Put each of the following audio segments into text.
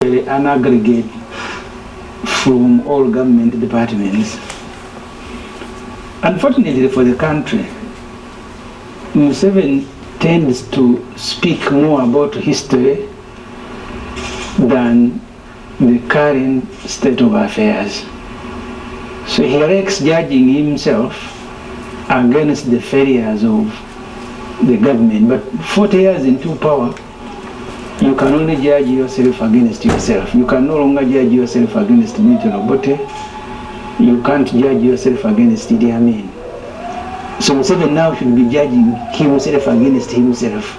an aggregate from all government departments. Unfortunately for the country, Museveni tends to speak more about history than the current state of affairs. So he likes judging himself against the failures of the government. But 40 years into power, you can only judge yourself against yourself. You can no longer judge yourself against Milton Obote. You can't judge yourself against Idi Amin. So Museveni now should be judging himself against himself.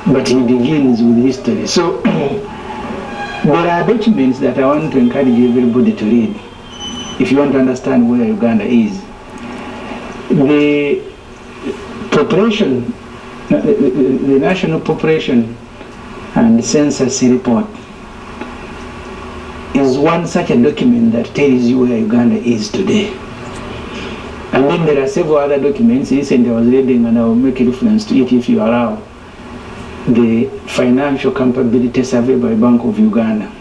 But he begins with history. So there are documents that I want to encourage everybody to read if you want to understand where Uganda is. The population, the National Population and Census Report is one such a document that tells you where Uganda is today. And then there are several other documents. Recently I was reading, and I will make a reference to it if you allow, the Financial Capability Survey by Bank of Uganda.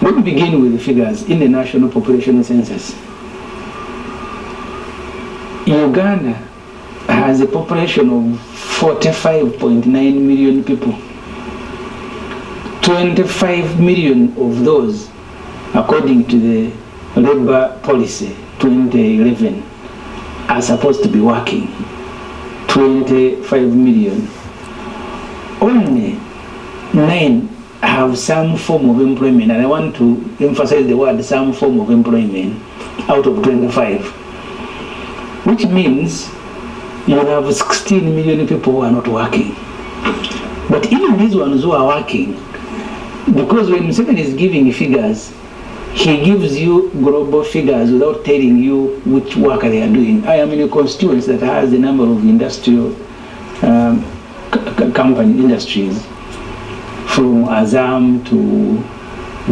Let me begin with the figures in the National Population Census. Uganda has a population of 45.9 million people. 25 million of those, according to the Labour Policy 2011, are supposed to be working. 25 million. Only 9 have some form of employment, and I want to emphasize the word some form of employment out of 25, which means you have 16 million people who are not working. But even these ones who are working, because when Museveni is giving figures, he gives you global figures without telling you which work they are doing. I am in a constituency that has a number of industrial industries, from Azam to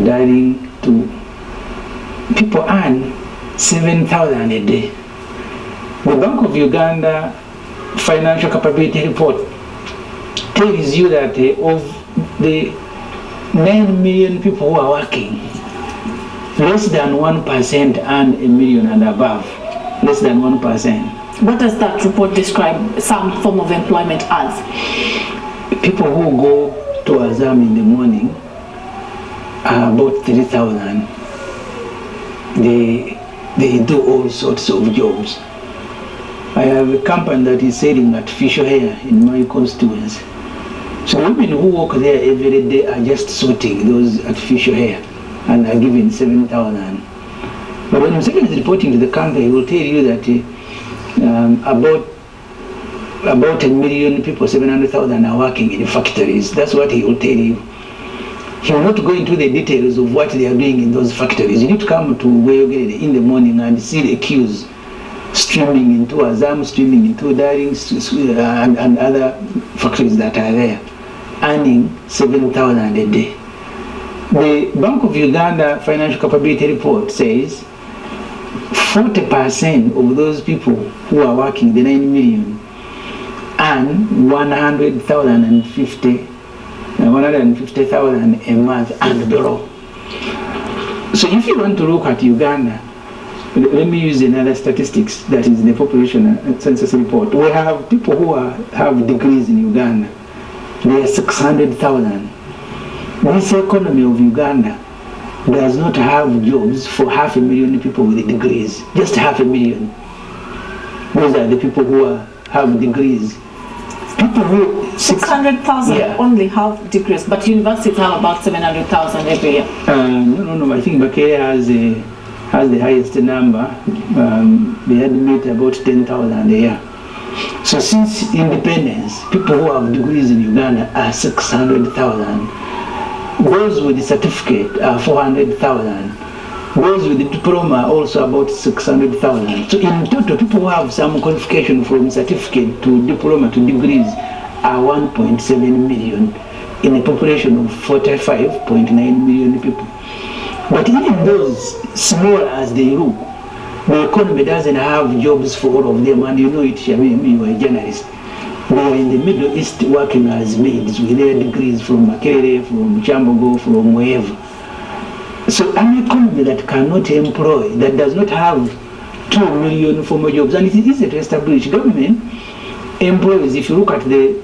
Daring to people earn 7,000 a day. The Bank of Uganda Financial Capability Report tells you that of the 9 million people who are working, less than 1% earn a million and above. Less than 1%. What does that report describe some form of employment as? People who go to Azam in the morning are about 3,000. They do all sorts of jobs. I have a company that is selling artificial hair in my constituency. So women who work there every day are just sorting those artificial hair and are given 7,000. But when Museveni is reporting to the country, he will tell you that about 1 million people, 700,000 are working in factories. That's what he will tell you. He will not go into the details of what they are doing in those factories. You need to come to Weyogere in the morning and see the queues streaming into Azam, streaming into Daring, and other factories that are there, earning 7,000 a day. The Bank of Uganda Financial Capability Report says 40% of those people who are working, the 9 million, earn 150,000 a month and below. So if you want to look at Uganda, let me use another statistics that is in the population census report. We have people who have degrees in Uganda. There are 600,000. This economy of Uganda does not have jobs for 500,000 people with degrees. Just 500,000. Those are the people who have degrees. People who 600,000 only have degrees, but universities have about 700,000 every year. No. I think Bakere has the highest number. They admit about 10,000 a year. So since independence, people who have degrees in Uganda are 600,000. Those with the certificate are 400,000. Those with the diploma are also about 600,000. So in total, people who have some qualification from certificate to diploma to degrees are 1.7 million in a population of 45.9 million people. But even those, small as they look, the economy doesn't have jobs for all of them, and you know it, Shamim, you are a journalist. They are in the Middle East working as maids with their degrees from Makerere, from Chambogo, from wherever. So an economy that cannot employ, that does not have 2 million formal jobs, and it is easy to establish. Government employees, if you look at the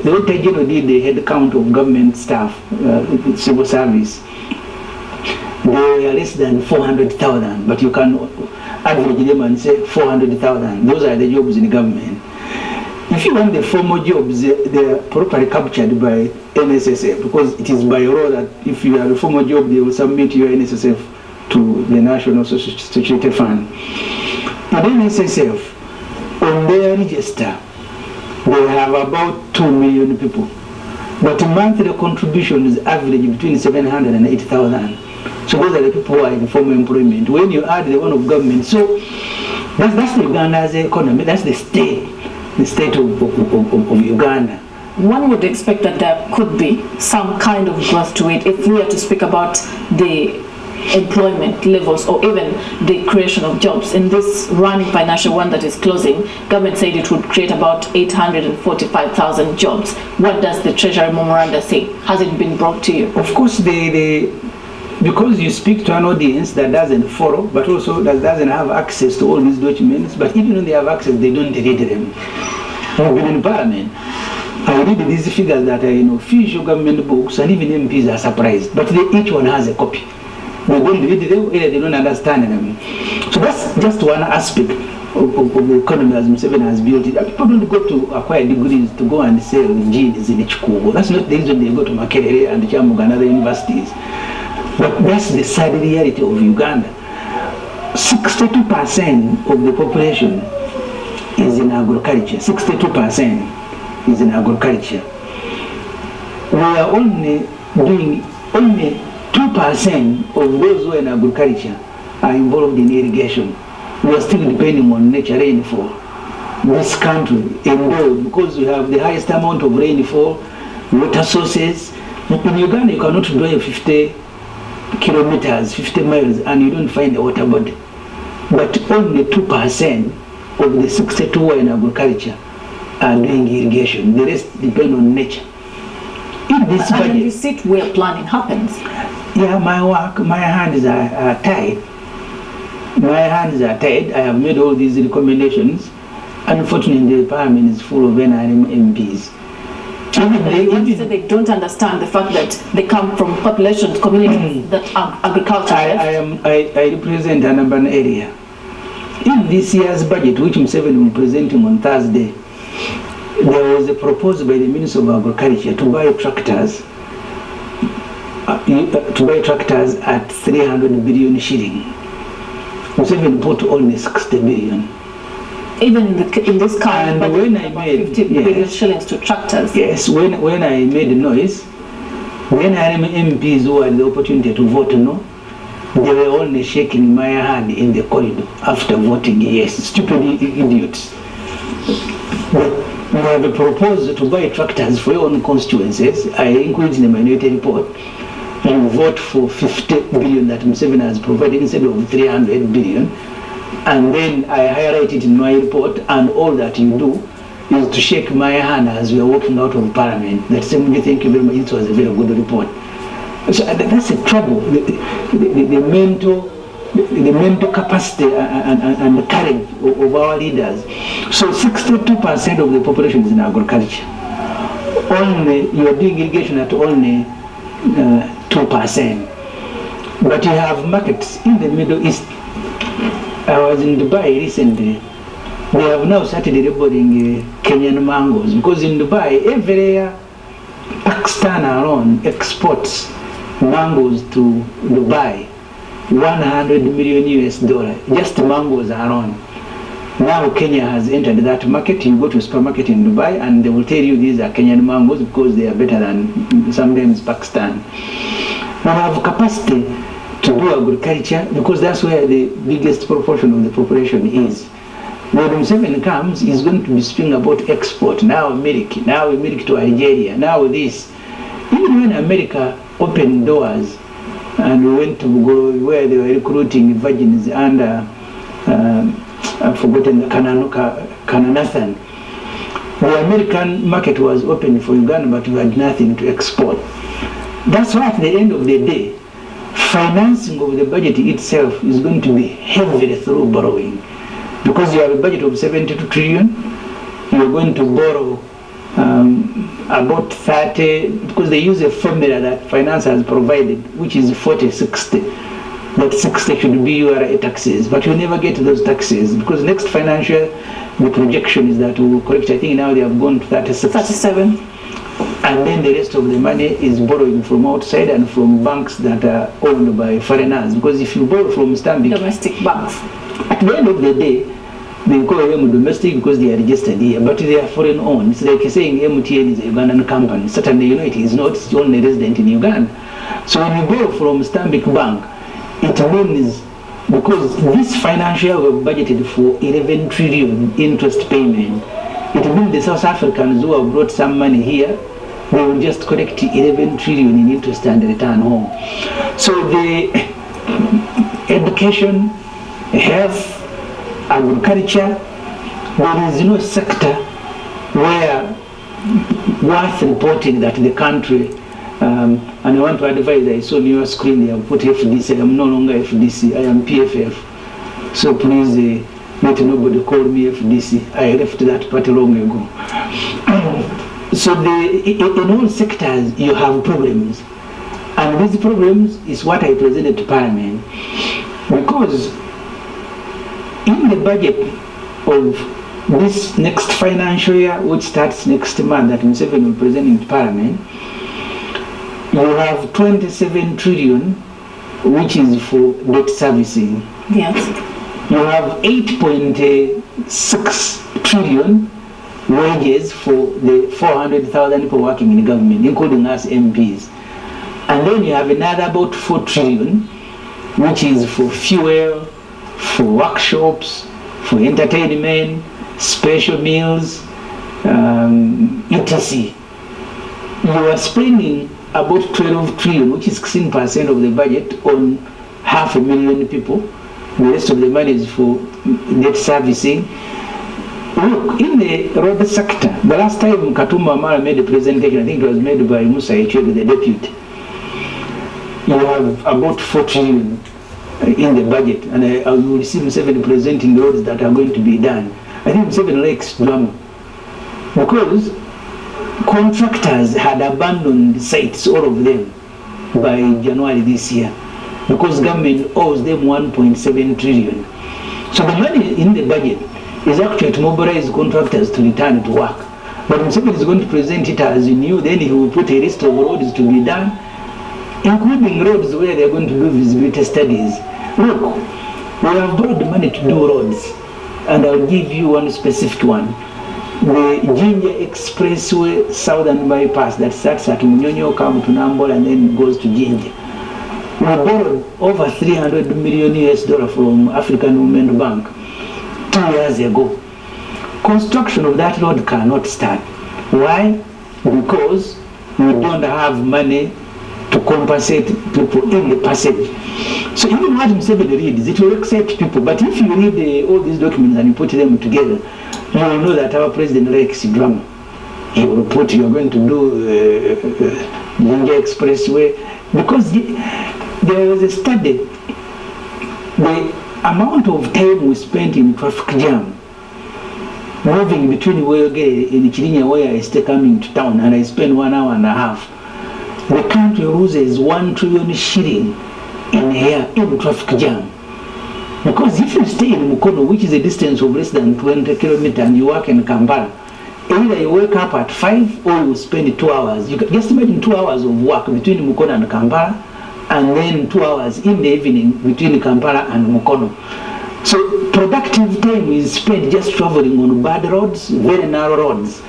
Director General did the head count of government staff, civil service, they are less than 400,000, but you can average them and say 400,000. Those are the jobs in the government. If you want the formal jobs, they are properly captured by NSSF, because it is by law that if you have a formal job, they will submit your NSSF to the National Social Security Fund. At NSSF, on their register, they have about 2 million people, but monthly contributions average between 700 and 8,000. So those are the people who are in formal employment. When you add the one of government, so that's the Uganda's economy. That's the state of Uganda. One would expect that there could be some kind of growth to it if we are to speak about the employment levels or even the creation of jobs. In this running financial one that is closing, government said it would create about 845,000 jobs. What does the Treasury memoranda say? Has it been brought to you? Of course, because you speak to an audience that doesn't follow, but also that doesn't have access to all these documents, but even when they have access, they don't read them. I've been in Parliament. I read these figures that are in official government books, and even MPs are surprised. But each one has a copy. They don't read them, either they don't understand them. So that's just one aspect of the economy as Museveni has built it. People don't go to acquire degrees to go and sell jeans in Chikugo. That's not the reason they go to Makerere and Chambogo and other universities. But that's the sad reality of Uganda. 62% of the population is in agriculture. 62% is in agriculture. We are only 2% of those who are in agriculture are involved in irrigation. We are still depending on nature rainfall. This country endowed because we have the highest amount of rainfall, water sources. In Uganda, you cannot drive 50 kilometers, 50 miles, and you don't find a water body. But only 2% of the 62 who are in agriculture are doing irrigation. The rest depend on nature. In this budget, and you sit where planning happens. Yeah, my hands are tied. My hands are tied. I have made all these recommendations. Unfortunately, the parliament is full of NRM MPs. They don't understand the fact that they come from populations, communities that are agriculture. I represent an urban area. In this year's budget, which Museveni will be presenting on Thursday, there was a proposal by the Minister of Agriculture to buy tractors. At 300 billion shilling. Museveni put only 60 billion. Even in this kind, and when I made 50 billion shillings to tractors. Yes, when I made the noise, when I MPs who had the opportunity to vote no, they were only shaking my hand in the corridor after voting yes. Stupid idiots. But we have a proposal to buy tractors for your own constituencies. I include in the minority report. You vote for 50 billion that Museveni has provided instead of 300 billion. And then I highlight it in my report, and all that you do is to shake my hand as we are walking out of Parliament. That Ssemujju, thank you very much, it was a very good report. So that's a trouble, the mental capacity and the courage of our leaders. So 62% of the population is in agriculture. Only, you are doing irrigation at only 2%. But you have markets in the Middle East. I was in Dubai recently. They have now started labeling Kenyan mangoes because in Dubai, every year, Pakistan alone exports mangoes to Dubai, 100 million US dollar, just mangoes alone. Now Kenya has entered that market. You go to a supermarket in Dubai and they will tell you these are Kenyan mangoes because they are better than sometimes Pakistan. We have capacity to do agriculture because that's where the biggest proportion of the population is. When Museveni comes, he's going to be speaking about export. Now milk to Algeria, now this. Even when America opened doors and we went to go where they were recruiting virgins under, I've forgotten the Kananathan. The American market was open for Uganda, but we had nothing to export. That's why at the end of the day, financing of the budget itself is going to be heavily through borrowing. Because you have a budget of 72 trillion, you're going to borrow about 30, because they use a formula that finance has provided, which is 40-60. That 60 should be URA taxes, but you never get those taxes, because next financial, the projection is that we will correct. I think now they have gone to 37. And then the rest of the money is borrowing from outside and from banks that are owned by foreigners. Because if you borrow from domestic banks, at the end of the day, they call them domestic because they are registered here, but they are foreign owned. It's like saying MTN is a Ugandan company. Certainly, you know, it is not. It's only resident in Uganda. So when you borrow from Stanbic Bank, it means, because this financial year we budgeted for 11 trillion interest payment, it means the South Africans who have brought some money here, they will just collect 11 trillion in interest and return home. So the education, health, agriculture, there is no sector where worth reporting that the country, and I want to advise, I saw on your screen they have put FDC. I am no longer FDC, I am PFF. So please let nobody call me FDC. I left that party long ago. So in all sectors you have problems. And these problems is what I presented to Parliament. Because in the budget of this next financial year, which starts next month, that Museveni will present in Parliament, you have 27 trillion, which is for debt servicing. Yes. You have 8.6 trillion wages for the 400,000 people working in the government, including us MPs. And then you have another about 4 trillion, which is for fuel, for workshops, for entertainment, special meals, etc. You are spending about 12 trillion, which is 16% of the budget, on 500,000 people. The rest of the money is for debt servicing. Look, in the road sector, the last time Katumba Amara made a presentation, I think it was made by Musa Echebe, the deputy, you have about 4 trillion in the budget, and I will see Museveni presenting the roads that are going to be done. I think Museveni likes drama, because contractors had abandoned sites, all of them, by January this year, because government owes them 1.7 trillion. So the money in the budget is actually to mobilize contractors to return to work. But Museveni is going to present it as new, then he will put a list of roads to be done, including roads where they are going to do visibility studies. Look, we have borrowed money to do roads, and I'll give you one specific one. The Jinja Expressway Southern Bypass that starts at Munyonyo, comes to Nambola, and then goes to Jinja. We borrowed over 300 million US dollars from African Women Bank 2 years ago. Construction of that road cannot start. Why? Because we don't have money to compensate people in the passage. So even what Museveni reads, it will excite people. But if you read all these documents and you put them together, you will know that our president likes drama. He will put, you are going to do Jinja Expressway, because there was a study, the amount of time we spent in traffic jam, moving between Wege and Chirinya, where I stay coming to town, and I spend 1 hour and a half. The country loses 1 trillion shilling in a year in traffic jam. Because if you stay in Mukono, which is a distance of less than 20 kilometers, and you work in Kampala, either you wake up at 5 or you spend 2 hours. You can just imagine 2 hours of work between Mukono and Kampala, and then 2 hours in the evening between Kampala and Mukono. So productive time is spent just traveling on bad roads, very narrow roads.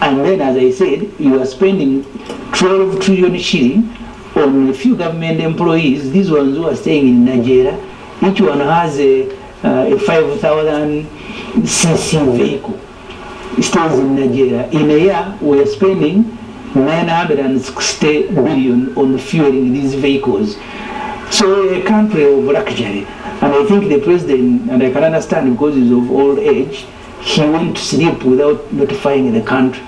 And then, as I said, you are spending 12 trillion shilling on a few government employees, these ones who are staying in Nigeria. Each one has a 5,000 cc vehicle. It stays in Nigeria. In a year, we are spending 960 billion on fueling these vehicles. So a country of luxury. And I think the president, and I can understand because he's of old age, he went to sleep without notifying the country.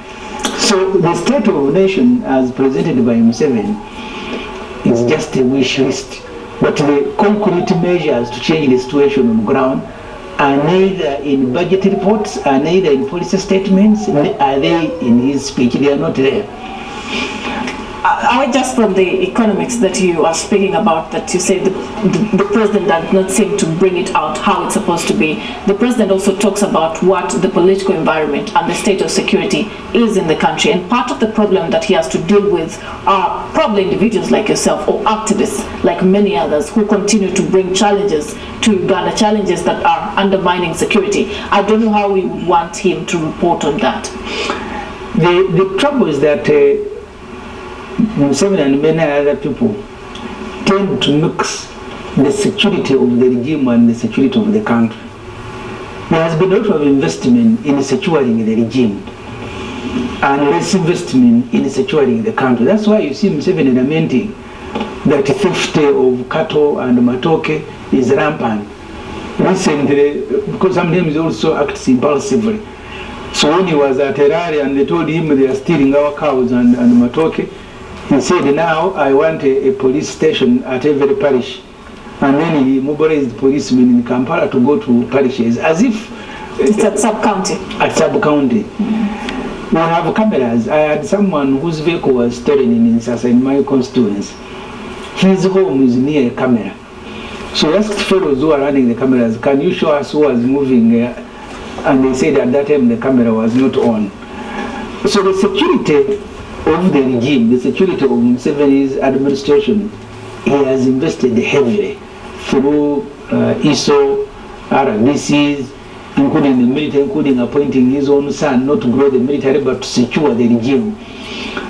So the state of the nation, as presented by Museveni, is just a wish list. But the concrete measures to change the situation on the ground are neither in budget reports, are neither in policy statements, are they in his speech. They are not there. Are we just from the economics that you are speaking about, that you say the president does not seem to bring it out how it's supposed to be? The president also talks about what the political environment and the state of security is in the country. And part of the problem that he has to deal with are probably individuals like yourself or activists like many others who continue to bring challenges to Uganda, challenges that are undermining security. I don't know how we would want him to report on that. The trouble is that Museveni and many other people tend to mix the security of the regime and the security of the country. There has been a lot of investment in securing the regime and less investment in securing the country. That's why you see Museveni lamenting that theft of cattle and matoke is rampant. Recently, because sometimes he also acts impulsively. So when he was at Harare and they told him they are stealing our cows and matoke, he said, now I want a police station at every parish. And then he mobilized policemen in Kampala to go to parishes, as if it's at sub-county. At sub-county. We have cameras. I had someone whose vehicle was stolen in Insasa, in my constituency. His home is near a camera. So I asked fellows who are running the cameras, can you show us who was moving? And they said at that time the camera was not on. So the security of the regime, the security of Museveni's administration, he has invested heavily through ISO, RDCs, including the military, including appointing his own son, not to grow the military, but to secure the regime.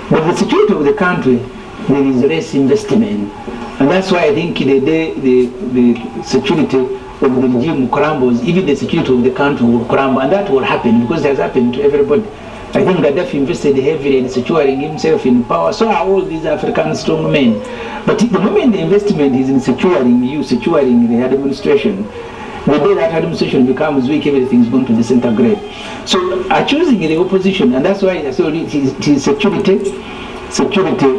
But the security of the country, there is less investment. And that's why I think the day the security of the regime crumbles, even the security of the country will crumble. And that will happen because it has happened to everybody. I think Gaddafi invested heavily in securing himself in power. So are all these African strong men. But the moment the investment is in securing you, securing the administration, the day that administration becomes weak, everything is going to disintegrate. So choosing the opposition, and that's why it is security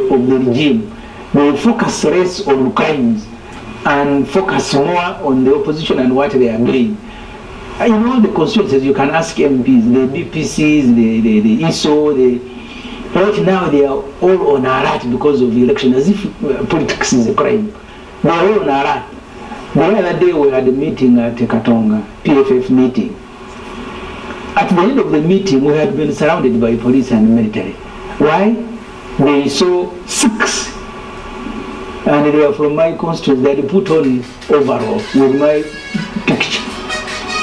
of the regime. They focus less on crimes and focus more on the opposition and what they are doing. In all the constituencies, you can ask MPs, the BPCs, the ISO, right now they are all on alert because of the election, as if politics is a crime. They are all on alert. The other day we had a meeting at Katonga, PFF meeting. At the end of the meeting, we had been surrounded by police and military. Why? They saw 6. And they were from my constituency. They had put on overall with my picture.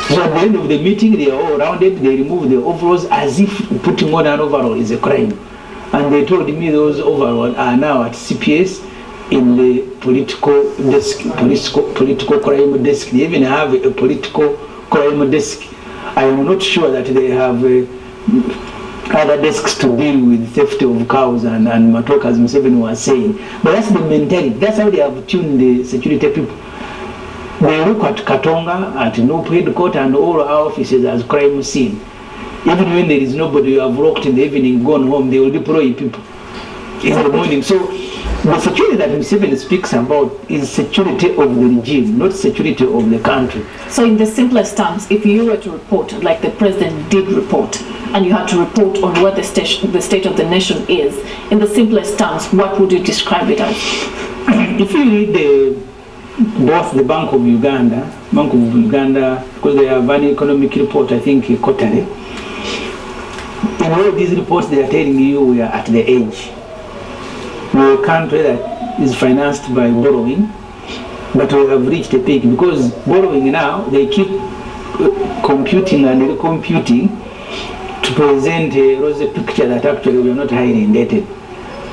So at the end of the meeting, they are all rounded, they removed the overalls as if putting on an overall is a crime. And they told me those overalls are now at CPS in the political desk, political crime desk. They even have a political crime desk. I am not sure that they have other desks to deal with theft of cows and matoke, as Museveni was saying. But that's the mentality. That's how they have tuned the security people. They look at Katonga, at Nope headquarters and all our offices as crime scene. Even when there is nobody, you have worked in the evening, gone home, they will deploy people in the morning. So the security that Museveni speaks about is security of the regime, not security of the country. So in the simplest terms, if you were to report, like the president did report, and you had to report on what the state of the nation is, in the simplest terms, what would you describe it as? If you read both the Bank of Uganda, because they have an economic report, I think, quarterly. In all these reports, they are telling you we are at the edge. We're a country that is financed by borrowing, but we have reached a peak because borrowing now, they keep computing and recomputing to present a rosy picture that actually we are not highly indebted.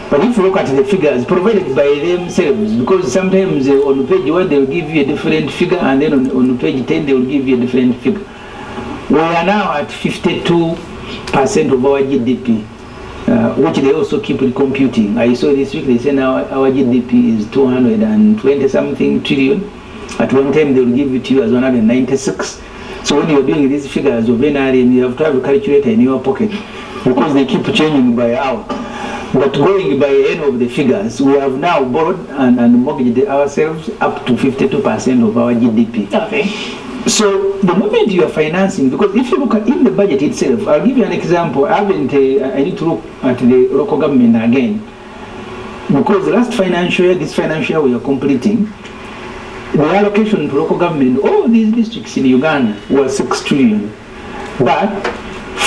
But if you look at the figures provided by themselves, because sometimes on page 1 they will give you a different figure, and then on page 10 they will give you a different figure. We are now at 52% of our GDP, which they also keep recomputing. I saw this week they say now our GDP is 220 something trillion. At one time they will give it to you as 196. So when you're doing these figures of NRM, you have to have a calculator in your pocket because they keep changing by hour. But going by end of the figures, we have now borrowed and mortgaged ourselves up to 52% of our GDP. Okay. So the moment you are financing, because if you look at in the budget itself, I'll give you an example. I need to look at the local government again. Because the last financial year, this financial year we are completing, the allocation to local government, all these districts in Uganda was 6 trillion. But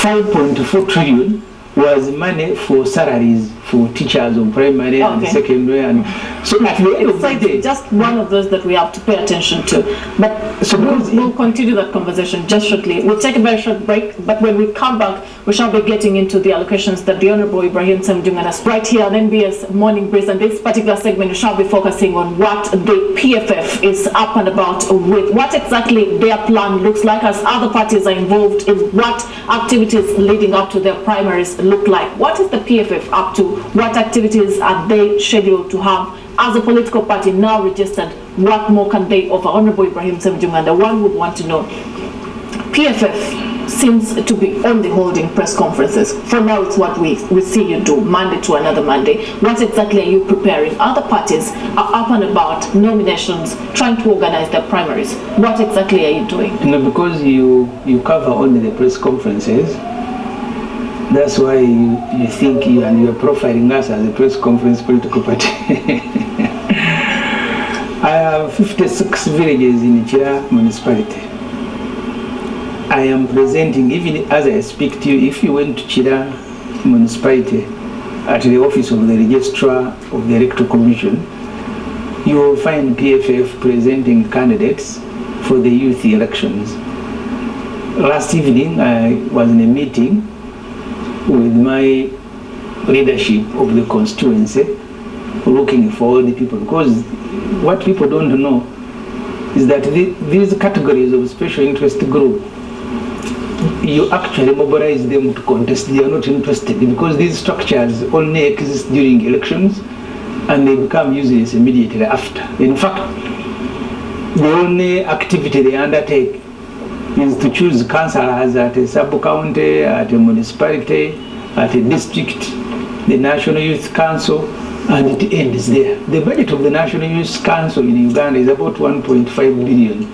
5.4 trillion was money for salaries for teachers of primary and secondary. And so at the end of the day, just one of those that we have to pay attention to. But so we'll continue that conversation just shortly. We'll take a very short break, but when we come back, we shall be getting into the allocations that the Honorable Ibrahim Ssemujju Nganda right here on NBS Morning Breeze. And this particular segment, we shall be focusing on what the PFF is up and about with, what exactly their plan looks like as other parties are involved in what activities leading up to their primaries look like. What is the PFF up to? What activities are they scheduled to have as a political party now registered? What more can they offer? Honorable Ibrahim Ssemujju Nganda, one would want to know. PFF seems to be on the holding press conferences. For now, it's what we see you do Monday to another Monday. What exactly are you preparing? Other parties are up and about nominations, trying to organize their primaries. What exactly are you doing? Because you cover only the press conferences, that's why you think you're profiling us as a press conference political party. I have 56 villages in Chira municipality. I am presenting, even as I speak to you, if you went to Chira municipality at the office of the registrar of the electoral commission, you will find PFF presenting candidates for the youth elections. Last evening I was in a meeting with my leadership of the constituency, looking for all the people, because what people don't know is that these categories of special interest group, you actually mobilize them to contest. They are not interested because these structures only exist during elections and they become useless immediately after. In fact, the only activity they undertake is to choose councillors at a sub-county, at a municipality, at a district, the National Youth Council, and it ends there. The budget of the National Youth Council in Uganda is about 1.5 billion.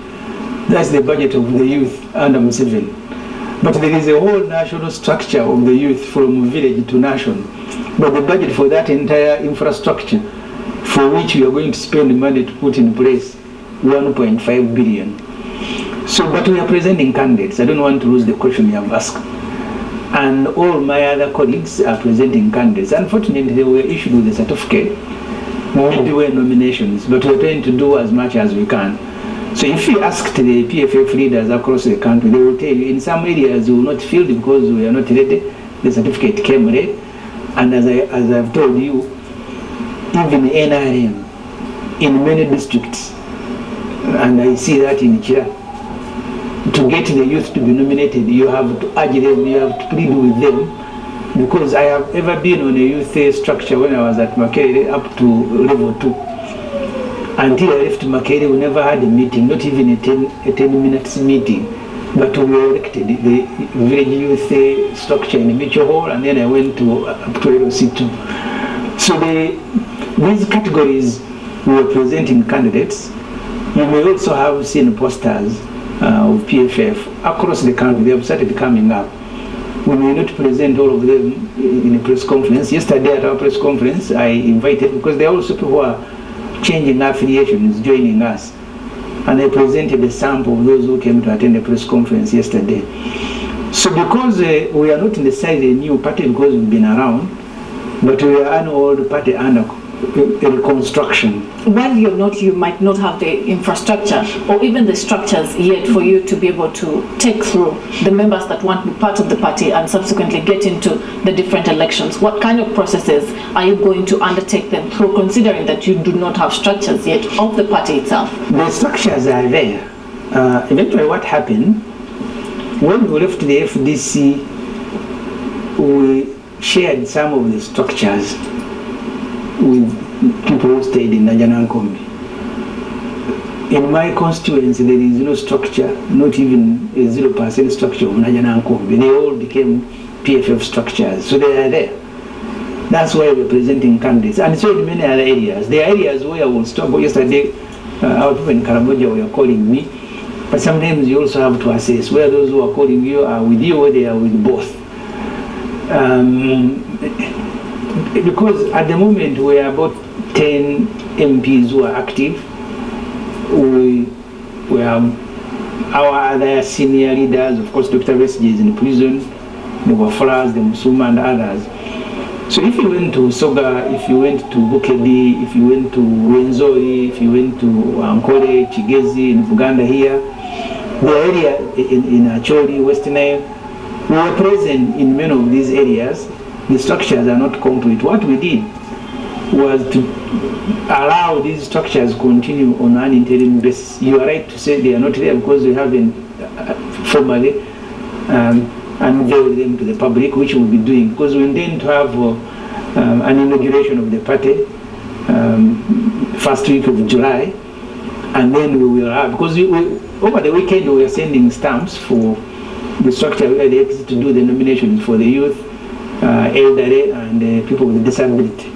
That's the budget of the youth under Museveni. But there is a whole national structure of the youth from village to nation. But the budget for that entire infrastructure, for which we are going to spend money to put in place, 1.5 billion. So, but we are presenting candidates. I don't want to lose the question you have asked. And all my other colleagues are presenting candidates. Unfortunately, they were issued with a certificate, midway nominations, but we're trying to do as much as we can. So if you ask the PFF leaders across the country, they will tell you in some areas we will not fill because we are not ready. The certificate came late. And as I've told you, even NRM in many districts, and I see that in Chira, to get the youth to be nominated, you have to urge them, you have to plead with them, because I have ever been on a youth structure when I was at Makerere up to level 2. Until I left Makerere, we never had a meeting, not even a 10 minutes meeting, but we were elected the village youth structure in Mitchell Hall, and then I went to up to LC2. So these categories we were presenting candidates. You may also have seen posters of PFF across the country. They have started coming up. We may not present all of them in a press conference. Yesterday at our press conference, I invited, because there are also people who are changing affiliations, joining us. And I presented a sample of those who came to attend the press conference yesterday. So because we are not necessarily a new party because we've been around, but we are an old party under reconstruction. While you might not have the infrastructure or even the structures yet for you to be able to take through the members that want to be part of the party and subsequently get into the different elections. What kind of processes are you going to undertake them through, considering that you do not have structures yet of the party itself? The structures are there. Eventually what happened, when we left the FDC, we shared some of the structures with people who stayed in Najanankombi. In my constituency, there is no structure, not even a 0% structure of Najanankombe. They all became PFF structures, so they are there. That's why we're presenting candidates. And so in many other areas. There are areas where I will stop. Yesterday, out in Karamoja, we are calling me. But sometimes you also have to assess where those who are calling you are with you or they are with both. Because at the moment, we are about 10 MPs who are active. We have our other senior leaders, of course, Dr. Resji is in prison, the Wafalas, the Musuma, and others. So if you went to Soga, if you went to Bukedi, if you went to Rwenzori, if you went to Ankole, Chigezi, in Buganda here, the area in Acholi, West Nile, we were present in many of these areas. The structures are not complete. What we did was to allow these structures continue on an interim basis. You are right to say they are not there because we haven't formally unveiled them to the public, which we'll be doing, because we intend to have an inauguration of the party first week of July, and then we will have, because over the weekend we are sending stamps for the structure where they exit to do the nominations for the youth, elderly, and people with disability.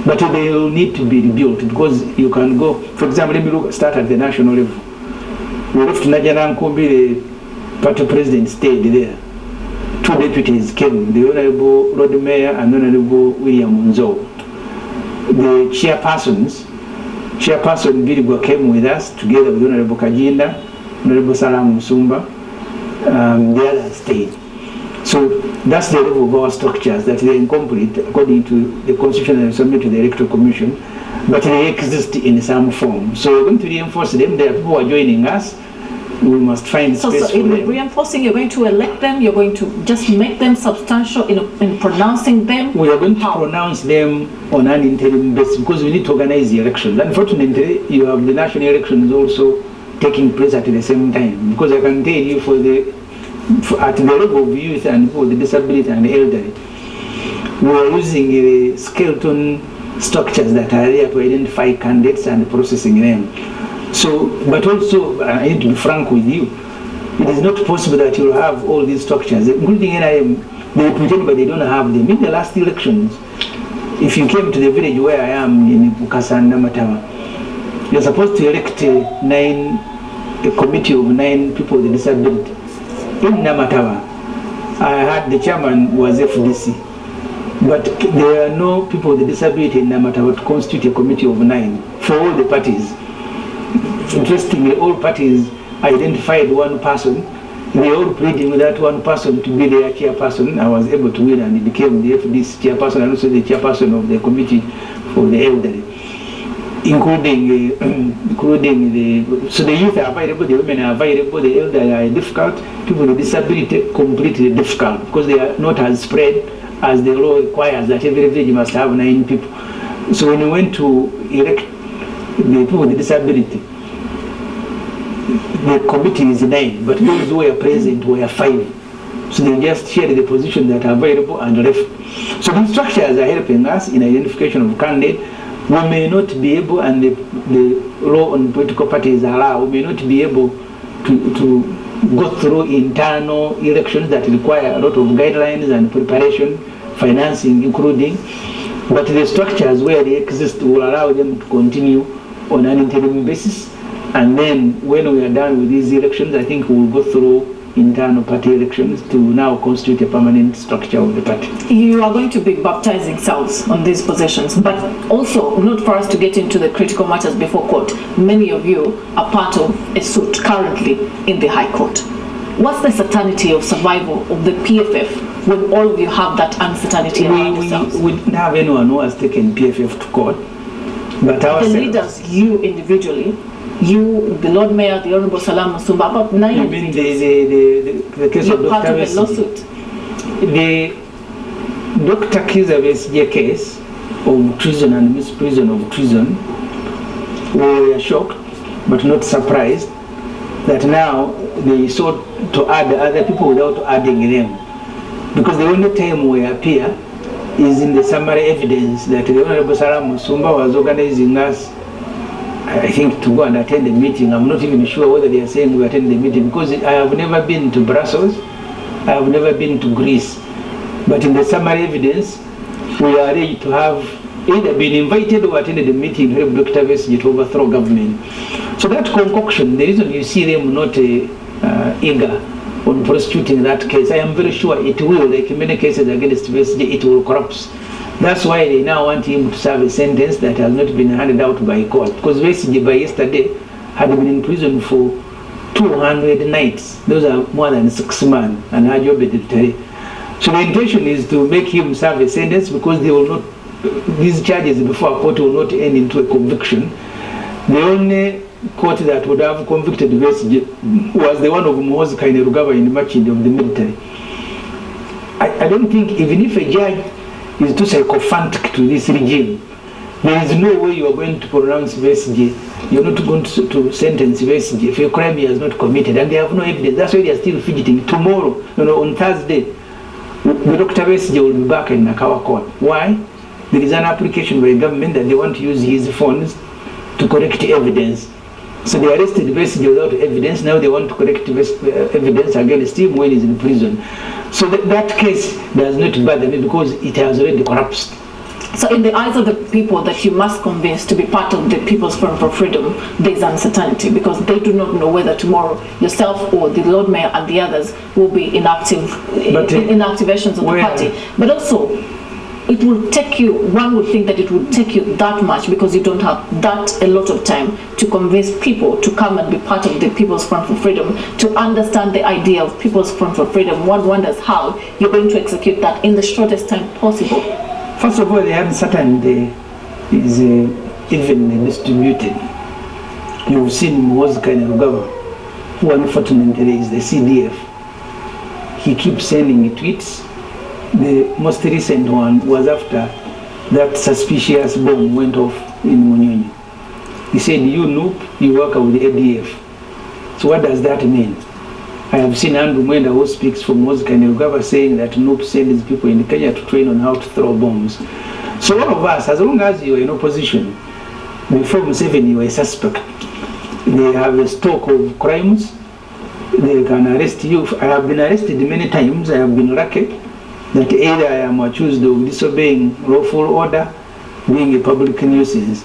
But they will need to be rebuilt, because you can go, for example, let me start at the national level. We left Najanankombe, the party president stayed there. Two deputies came, the Honorable Lord Mayor and Honorable William Munzo. The chairperson Birigwa came with us, together with Honorable Kajinda, Honorable Salam Musumba, the others stayed. So that's the level of our structures, that they are incomplete according to the constitution and submit to the Electoral Commission, but they exist in some form. So we're going to reinforce them. There are people who are joining us. We must find space for them. In reinforcing, you're going to elect them, you're going to just make them substantial in pronouncing them? We are going to pronounce them on an interim basis, because we need to organize the elections. Unfortunately, you have the national elections also taking place at the same time, because I can tell you at the level of youth and people with disability and elderly, we are using skeleton structures that are there to identify candidates and processing them. So, but also, I need to be frank with you, it is not possible that you will have all these structures, including NIM. They pretend, but they don't have them. In the last elections, if you came to the village where I am in Bukasa and Namatawa, you're supposed to elect a committee of 9 people with disability. In Namatawa, I had the chairman was FDC, but there are no people with disability in Namatawa to constitute a committee of 9 for all the parties. Interestingly, all parties identified one person. They all pleading with that one person to be their chairperson. I was able to win, and he became the FDC chairperson and also the chairperson of the committee for the elderly, including so the youth are available, the women are available, the elderly are difficult, people with disability completely difficult, because they are not as spread as the law requires that every village must have 9 people. So when we went to elect the people with disability, the committee is 9, but those who were present were 5. So they just shared the positions that are available and left. So these structures are helping us in identification of candidates. We may not be able, and the law on political parties allow, we may not be able to go through internal elections that require a lot of guidelines and preparation, financing including, but the structures where they exist will allow them to continue on an interim basis. And then when we are done with these elections, I think we will go through internal party elections to now constitute a permanent structure of the party. You are going to be baptizing cells on these positions, but also, not for us to get into the critical matters before court, many of you are part of a suit currently in the High Court. What's the certainty of survival of the PFF when all of you have that uncertainty around yourselves? We don't have anyone who has taken PFF to court, but ourselves. The leaders, you individually, you, the Lord Mayor, the Honorable Salam Musumba, about 9 You mean the case of Dr. part of a lawsuit? The Dr. Kizabes's case of treason and misprision of treason, we were shocked but not surprised that now they sought to add other people without adding them, because the only time we appear is in the summary evidence that the Honorable Salam Musumba was organizing us I think, to go and attend the meeting. I'm not even sure whether they are saying we attend the meeting, because I have never been to Brussels, I have never been to Greece. But in the summary evidence, we are ready to have either been invited or attended the meeting to help Dr. Besigye to overthrow government. So that concoction, the reason you see them not eager on prosecuting that case, I am very sure it will, like in many cases against Besigye, it will collapse. That's why they now want him to serve a sentence that has not been handed out by court. Because Besigye by yesterday had been in prison for 200 nights. Those are more than 6 months. And our job is so the intention is to make him serve a sentence, because they will not, these charges before a court will not end into a conviction. The only court that would have convicted Besigye was the one of Muhoozi Kainerugaba in the Machine of the military. I don't think, even if a judge is too sycophantic to this regime, there is no way you are going to pronounce Besigye, you're not going to sentence Besigye if a crime he has not committed, and they have no evidence. That's why they are still fidgeting. Tomorrow, on Thursday, Dr. Besigye will be back in Nakawa court. Why? There is an application by the government that they want to use his phones to correct evidence. So they arrested Besigye without evidence. Now they want to correct evidence against him when he's in prison. So that case does not bother me, because it has already collapsed. So in the eyes of the people that you must convince to be part of the People's Front for Freedom, there is uncertainty, because they do not know whether tomorrow yourself or the Lord Mayor and the others will be inactive inactivations of the party. But also, it will take you, one would think that it would take you that much, because you don't have that a lot of time to convince people to come and be part of the People's Front for Freedom, to understand the idea of People's Front for Freedom. One wonders how you're going to execute that in the shortest time possible. First of all, the uncertainty is evenly distributed. You've seen Muhoozi Kainerugaba, who unfortunately is the CDF. He keeps sending tweets. The most recent one was after that suspicious bomb went off in Munyonyi. He said, you noob, you work with the ADF. So what does that mean? I have seen Andrew Mwenda, who speaks for Muhoozi Kainerugaba, saying that noob sends people in Kenya to train on how to throw bombs. So all of us, as long as you are in opposition, before Museveni you are a suspect. They have a stock of crimes. They can arrest you. I have been arrested many times. I have been lucky that either I am accused of disobeying lawful order, being a public nuisance.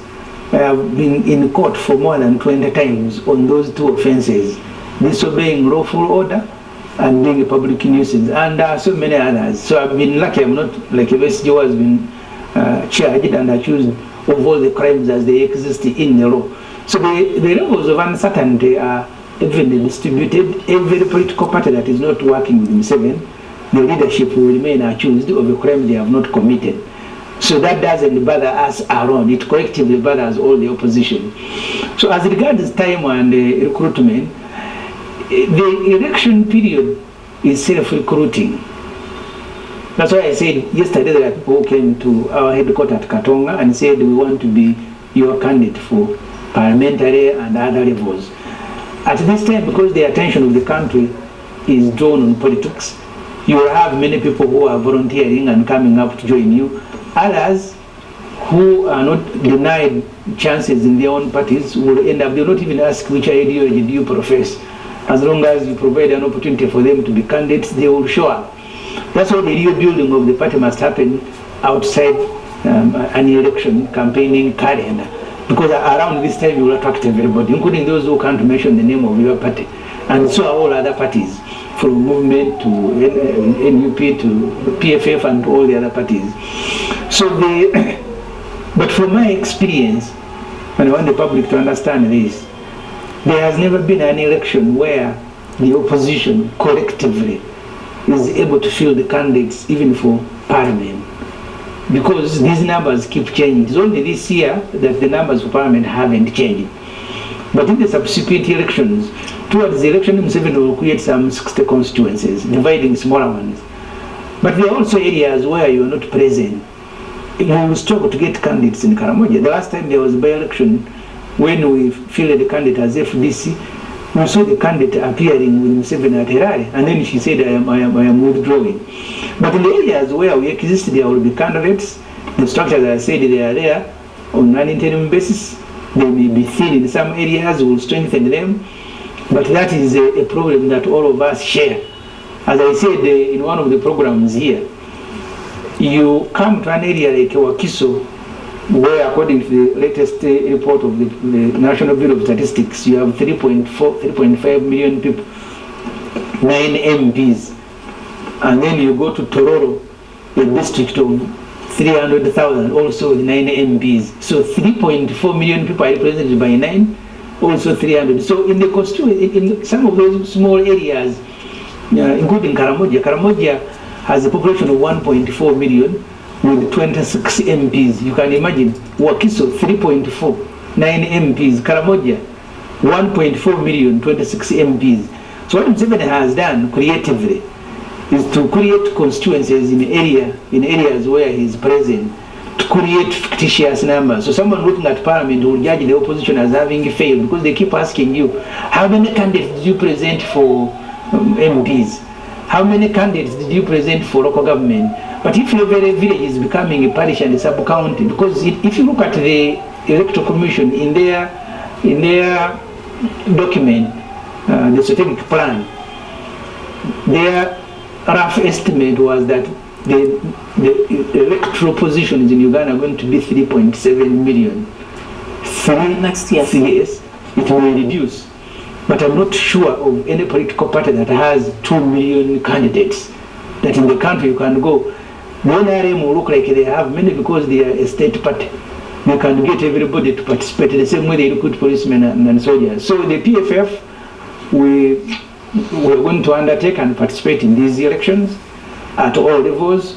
I have been in court for more than 20 times on those 2 offenses, disobeying lawful order and being a public nuisance, and so many others. So I've been lucky. I'm not like Besigye who has been charged and accused of all the crimes as they exist in the law. So the levels of uncertainty are evenly distributed. Every political party that is not working with Museveni, the leadership will remain accused of a crime they have not committed. So that doesn't bother us around. It collectively bothers all the opposition. So as regards time and recruitment, the election period is self-recruiting. That's why I said yesterday that people came to our headquarters at Katonga and said we want to be your candidate for parliamentary and other levels. At this time, because the attention of the country is drawn on politics, you will have many people who are volunteering and coming up to join you. Others who are not denied chances in their own parties will end up, they will not even ask which ideology do you profess. As long as you provide an opportunity for them to be candidates, they will show up. That's why the real building of the party must happen outside an election campaigning calendar. Because around this time you will attract everybody, including those who can't mention the name of your party. And so are all other parties, from movement to NUP to PFF and all the other parties. So but from my experience, and I want the public to understand this, there has never been an election where the opposition collectively is able to field the candidates even for parliament. Because these numbers keep changing. It's only this year that the numbers for parliament haven't changed. But in the subsequent elections, towards the election, Museveni will create some 60 constituencies, dividing smaller ones. But there are also areas where you are not present. You will struggle to get candidates in Karamoja. The last time there was a by-election, when we fielded the candidate as FDC, we saw the candidate appearing with Museveni at Harare, and then she said, I am withdrawing. But in the areas where we exist, there will be candidates. The structures, as I said, they are there on an interim basis. They may be thin in some areas, we'll strengthen them, but that is a problem that all of us share. As I said in one of the programs here, you come to an area like Wakiso, where according to the latest report of the National Bureau of Statistics, you have 3.5 million people, 9 MPs. And then you go to Tororo, a district of 300,000, also with 9 MPs. So 3.4 million people are represented by 9, also 300. So in the in some of those small areas, including Karamoja has a population of 1.4 million with 26 MPs. You can imagine Wakiso 3.4, 9 MPs, Karamoja 1.4 million, 26 MPs. So what Museveni has done creatively is to create constituencies in areas where he is present, to create fictitious numbers. So someone looking at Parliament will judge the opposition as having failed because they keep asking you, how many candidates did you present for MPs? How many candidates did you present for local government? But if your very village is becoming a parish and a sub-county, because if you look at the Electoral Commission in their document, the strategic plan, their rough estimate was that the electoral positions in Uganda are going to be 3.7 million. Next year. Yes, it will reduce. But I'm not sure of any political party that has 2 million candidates that in the country you can go. The NRM will look like they have many because they are a state party. They can get everybody to participate the same way they recruit policemen and soldiers. So the PFF, we're going to undertake and participate in these elections at all levels.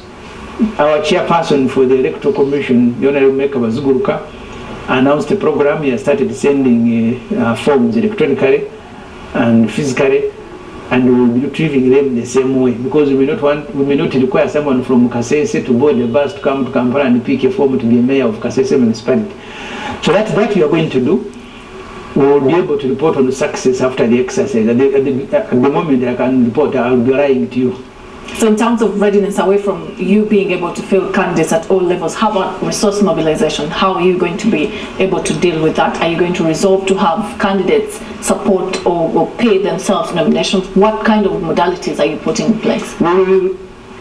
Our chairperson for the Electoral Commission, the Honorable Mekaba Zuguruka, announced a program. He has started sending forms electronically and physically, and we will be retrieving them the same way because we may not require someone from Kasese to board a bus to come to Kampala and pick a form to be a mayor of Kasese municipality. So that's what we are going to do. We will be able to report on the success after the exercise. At the moment I can report, I will be lying to you. So in terms of readiness, away from you being able to fill candidates at all levels, how about resource mobilization? How are you going to be able to deal with that? Are you going to resolve to have candidates support or pay themselves nominations? What kind of modalities are you putting in place? We will,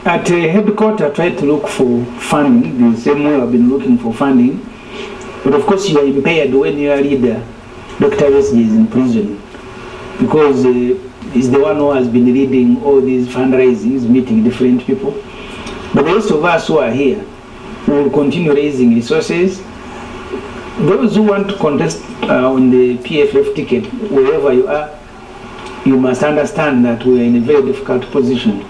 at headquarters, try to look for funding, the same way I've been looking for funding. But of course you are impaired when your leader, Dr. Wesley, is in prison because he's the one who has been leading all these fundraisings, meeting different people. But the rest of us who are here, we will continue raising resources. Those who want to contest on the PFF ticket, wherever you are, you must understand that we are in a very difficult position.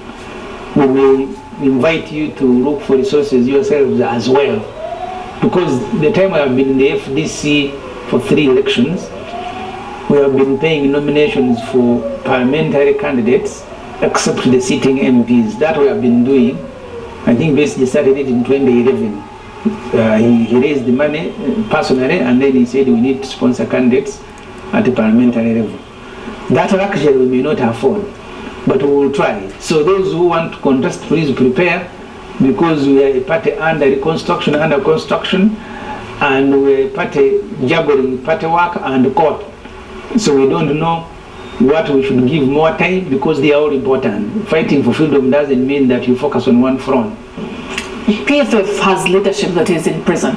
We will invite you to look for resources yourselves as well. Because the time I have been in the FDC for 3 elections, we have been paying nominations for parliamentary candidates except the sitting MPs. That we have been doing. I think basically started it in 2011. He raised the money personally and then he said we need to sponsor candidates at the parliamentary level. That luxury we may not afford, but we will try. So those who want to contest, please prepare, because we are a party under construction, and we are a party juggling party work and court. So we don't know what we should give more time because they are all important. Fighting for freedom doesn't mean that you focus on one front. PFF has leadership that is in prison,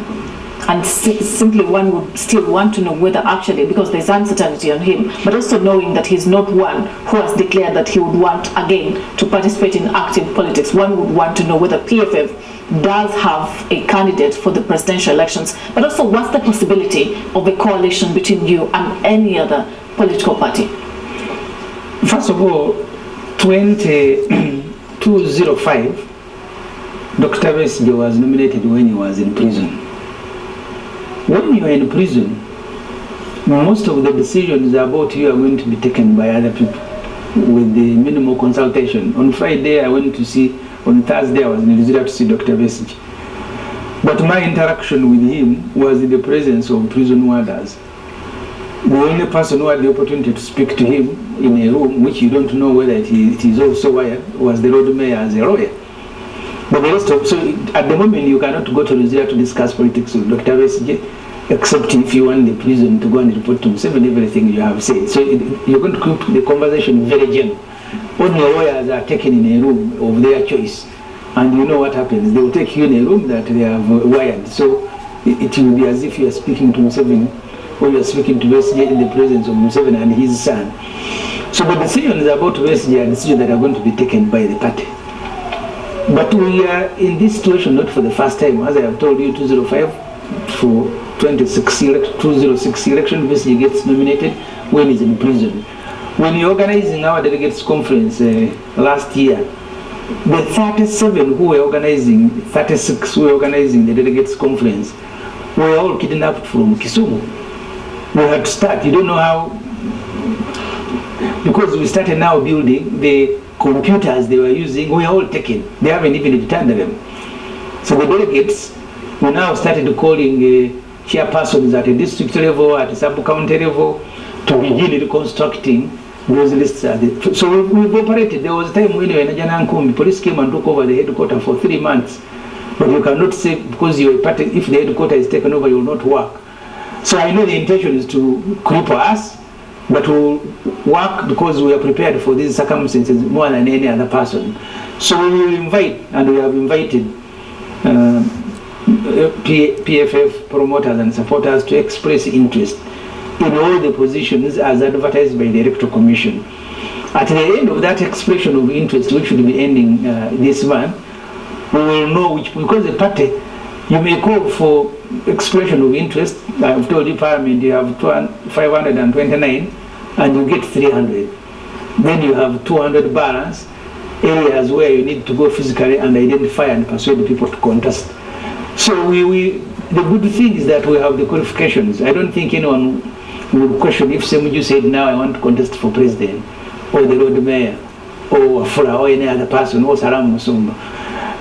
and simply one would still want to know whether actually, because there's uncertainty on him, but also knowing that he's not one who has declared that he would want again to participate in active politics, one would want to know whether PFF does have a candidate for the presidential elections, but also what's the possibility of a coalition between you and any other political party? First of all, 2005, Dr. Besigye was nominated when he was in prison. When you are in prison, most of the decisions about you are going to be taken by other people with the minimal consultation. On Friday, I went to see, on Thursday, I was in Nigeria to see Dr. Besigye. But my interaction with him was in the presence of prison warders. The only person who had the opportunity to speak to him in a room, which you don't know whether it is also wired, was the road mayor as a lawyer. But the rest of, so at the moment you cannot go to Nigeria to discuss politics with Dr. Besigye. except if you want the prison to go and report to Museveni everything you have said. So you're going to keep the conversation very general. Only lawyers are taken in a room of their choice, and you know what happens. They will take you in a room that they have wired. So it will be as if you are speaking to Museveni, or you are speaking to Besigye in the presence of Museveni and his son. So the decisions about Besigye are decisions that are going to be taken by the party. But we are in this situation not for the first time. As I have told you, 2005 for 206 election, Besigye gets nominated when he's in prison. When you're organizing our delegates conference last year, the 36 who were organizing the delegates conference were all kidnapped from Kisumu. We had to start. You don't know how, because we started now building the computers they were using, we are all taken. They haven't even returned them. So the delegates, we now started calling chairpersons at a district level, at a sub-county level, to begin reconstructing those lists. So we've operated. There was a time when Janankumbi, police came and took over the headquarters for 3 months. But you cannot say, because you're a party, if the headquarters is taken over, you will not work. So I know the intention is to cripple us, but we'll work because we are prepared for these circumstances more than any other person. So we will invite, and we have invited PFF promoters and supporters to express interest in all the positions as advertised by the Electoral Commission. At the end of that expression of interest, which will be ending this month, we will know which, because the party, you may call for expression of interest. I've told you Parliament, you have 529 and you get 300. Then you have 200 balance areas where you need to go physically and identify and persuade people to contest. So the good thing is that we have the qualifications. I don't think anyone would question if Ssemujju said, now I want to contest for president, or the road mayor, or Afura, or any other person, or Salam Musumba.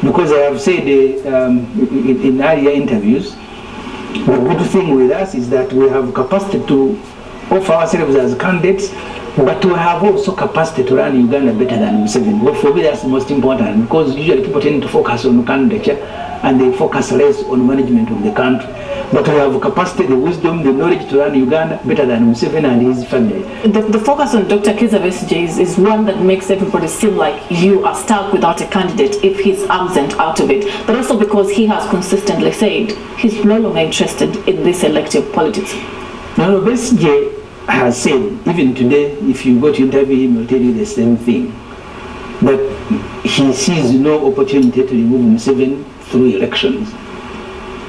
Because I have said in earlier interviews, the good thing with us is that we have capacity to offer ourselves as candidates, but we have also capacity to run Uganda better than Museveni. Well, for me, that's the most important, because usually people tend to focus on candidature and they focus less on management of the country. But we have capacity, the wisdom, the knowledge to run Uganda better than Museveni and his family. The focus on Dr. Kizza Besigye is one that makes everybody seem like you are stuck without a candidate if he's absent out of it. But also because he has consistently said he's no longer interested in this elective politics. No, Besigye has said, even today, if you go to interview him, he'll tell you the same thing, that he sees no opportunity to remove Museveni through elections.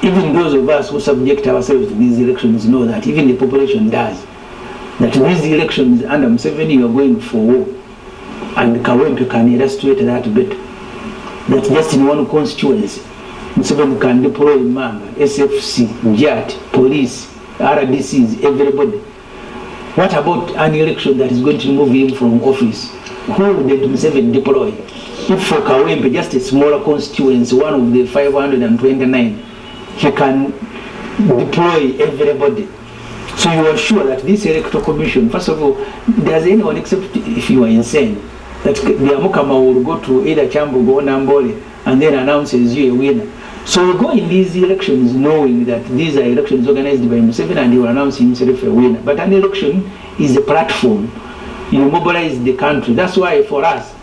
Even those of us who subject ourselves to these elections know that, even the population does, that these elections under Museveni you are going for war, and Kawempe can illustrate that better. That just in one constituency, Museveni can deploy Manga, SFC, JAT, police, RDCs, everybody. What about an election that is going to remove him from office? Who did Museveni deploy? If for Kawempe, just a smaller constituency, one of the 529, he can deploy everybody. So you are sure that this electoral commission, first of all, does anyone, except if you are insane, that the Amukama will go to either Chambugo or Nambole and then announces you a winner. So we go in these elections knowing that these are elections organized by Museveni and he will announce himself a winner. But an election is a platform. You mobilize the country. That's why for us,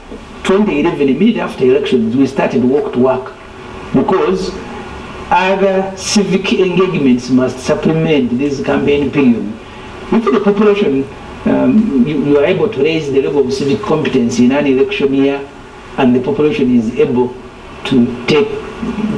2011, immediately after elections, we started walk to work, because other civic engagements must supplement this campaign period. If the population, you are able to raise the level of civic competence in an election year, and the population is able to take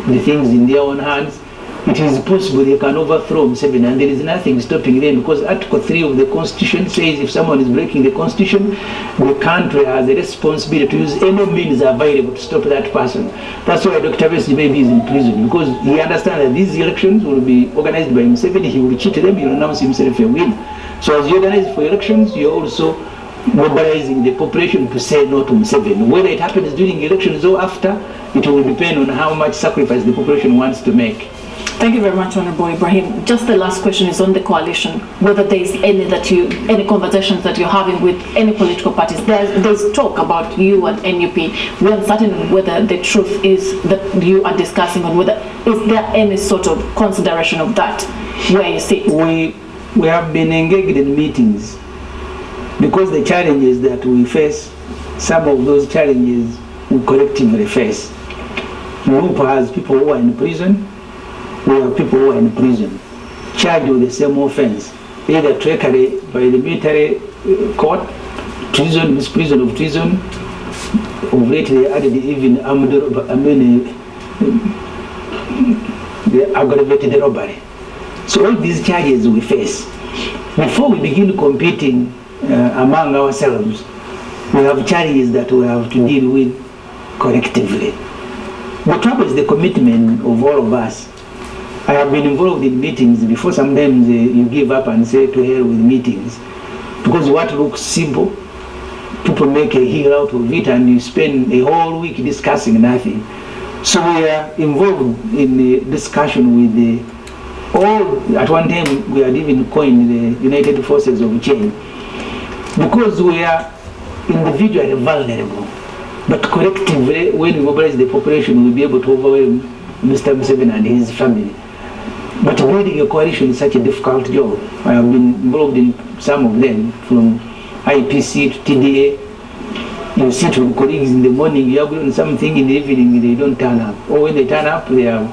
the things in their own hands, it is possible they can overthrow Museveni, and there is nothing stopping them, because Article 3 of the Constitution says if someone is breaking the Constitution, the country has a responsibility to use any means available to stop that person. That's why Dr. Besigye maybe is in prison, because he understands that these elections will be organized by Museveni, he will cheat them, he will announce himself a winner. So as you organize for elections, you're also mobilizing the population to say no to Museveni. Whether it happens during elections or after, it will depend on how much sacrifice the population wants to make. Thank you very much, Honorable Ibrahim. Just the last question is on the coalition, whether there is any conversations that you're having with any political parties. There's talk about you and NUP. We're uncertain whether the truth is that you are discussing on whether is there any sort of consideration of that. where you sit? We have been engaged in meetings because the challenges that we face, some of those challenges we collectively face. Group has people who are in prison, we have people who are in prison, charged with the same offense, either trickery by the military court, treason, misprision of treason. Of late they added even the aggravated robbery. So all these charges we face. Before we begin competing among ourselves, we have challenges that we have to deal with collectively. The trouble is the commitment of all of us. I have been involved in meetings before. Sometimes you give up and say to hell with meetings, because what looks simple, people make a hill out of it, and you spend a whole week discussing nothing. So we are involved in the discussion with at one time we had even coined the United Forces of Change, because we are individually vulnerable, but collectively, when we mobilize the population, we'll be able to overwhelm Mr. Museveni and his family. But building a coalition is such a difficult job. I have been involved in some of them, from IPC to TDA. You sit with colleagues in the morning, you are doing something, in the evening they don't turn up. Or when they turn up, they are...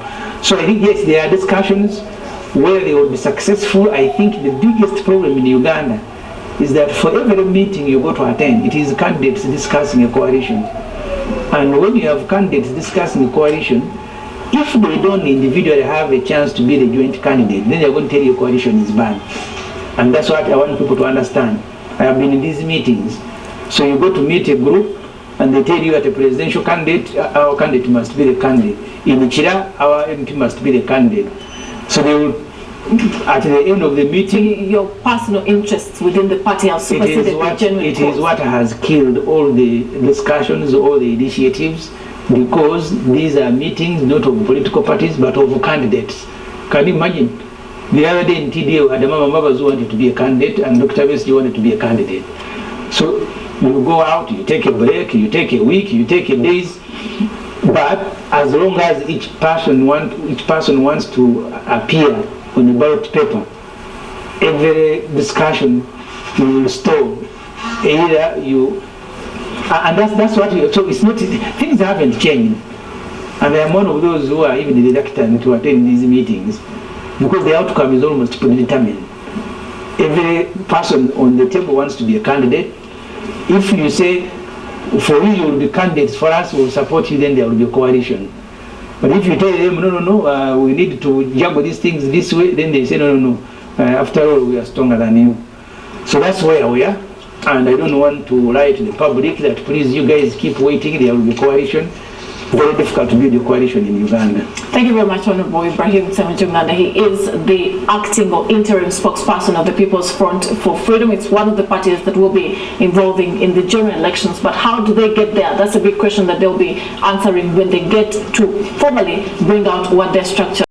So I think, yes, there are discussions where they will be successful. I think the biggest problem in Uganda is that for every meeting you go to attend, it is candidates discussing a coalition. And when you have candidates discussing a coalition, if they don't individually have a chance to be the joint candidate, then they're going to tell you coalition is bad. And that's what I want people to understand. I have been in these meetings. So you go to meet a group, and they tell you that a presidential candidate, our candidate must be the candidate. In Chira, our MP must be the candidate. So they will, at the end of the meeting... Your personal interests within the party have superseded the genuine cause. It is what has killed all the discussions, all the initiatives, because these are meetings not of political parties, but of candidates. Can you imagine? The other day in TDA, Adamama Mabazu wanted to be a candidate, and Dr. Besji wanted to be a candidate. So you go out, you take a break, you take a week, you take a days, but as long as each person wants to appear on the ballot paper, every discussion you will stall. Either you, and that's what you, so it's not, things haven't changed. And I am one of those who are even reluctant to attend these meetings, because the outcome is almost predetermined. Every person on the table wants to be a candidate. If you say, for you will be candidates, for us we will support you, then there will be a coalition. But if you tell them, no, we need to juggle these things this way, then they say, no, after all, we are stronger than you. So that's where we are. And I don't want to lie to the public that, please, you guys keep waiting, there will be a coalition. Very difficult to build a coalition in Uganda. Thank you very much, Honorable Ibrahim Ssemujju Nganda. He is the acting or interim spokesperson of the People's Front for Freedom. It's one of the parties that will be involving in the general elections. But how do they get there? That's a big question that they'll be answering when they get to formally bring out what their structure